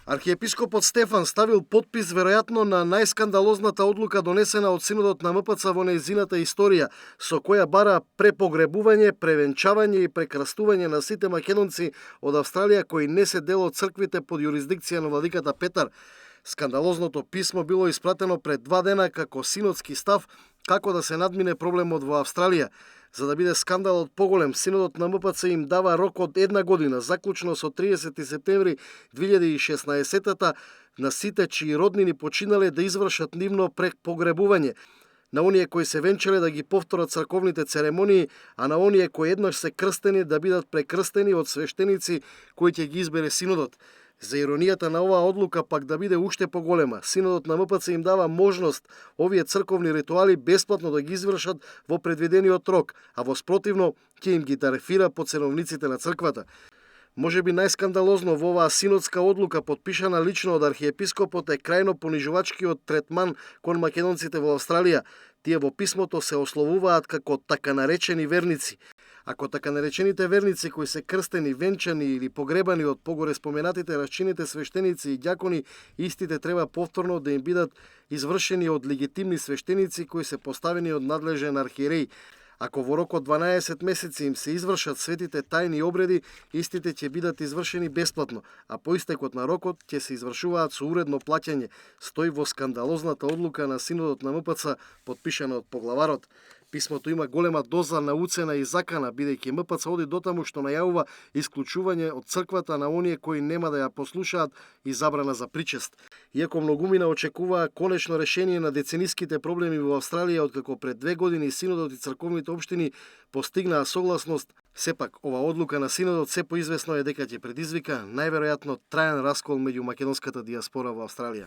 Архиепископот Стефан ставил потпис веројатно на најскандалозната одлука донесена од Синодот на МПЦ во нејзината историја, со која бара препогребување, превенчавање и прекрастување на сите македонци од Австралија кои не се дел од црквите под јурисдикција на владиката Петар. Скандалозното писмо било испратено пред 2 дена како синодски став како да се надмине проблемот во Австралија. За да биде скандалот поголем, Синодот на МПЦ им дава рок од 1 година, заклучно со 30 септември 2016 на сите чии роднини починале да извршат нивно препогребување, на оние кои се венчале да ги повторат црковните церемонии, а на оние кои еднаш се крстени да бидат прекрстени од свештеници кои ќе ги избере Синодот. За иронијата на оваа одлука пак да биде уште поголема, Синодот на МПЦ им дава можност овие црковни ритуали бесплатно да ги извршат во предвидениот рок, а во спротивно ќе им ги тарифира по ценовниците на црквата. Можеби најскандалозно во оваа синодска одлука, подпишана лично од архиепископот, е крајно понижувачкиот третман кон македонците во Австралија. Тие во писмото се ословуваат како така наречени верници. Ако така наречените верници кои се крстени, венчани или погребани од погоре споменатите расчините свештеници и ѓакони, истите треба повторно да им бидат извршени од легитимни свештеници кои се поставени од надлежен архиереј. Ако во рок од 12 месеци им се извршат светите тајни обреди, истите ќе бидат извршени бесплатно, а по истекот на рокот ќе се извршуваат со уредно плаќање, стои во скандалозната одлука на Синодот на МПЦ, подпишана од поглаварот. Писмото има голема доза на уцена и закана, бидејќи МПЦ оди дотаму што најавува исклучување од црквата на оние кои нема да ја послушаат и забрана за причест. Иако многумина очекуваа конечно решение на децениските проблеми во Австралија, откако пред 2 години Синодот и црковните општини постигнаа согласност, сепак ова одлука на Синодот се поизвестно е дека ќе предизвика најверојатно траен раскол меѓу македонската дијаспора во Австралија.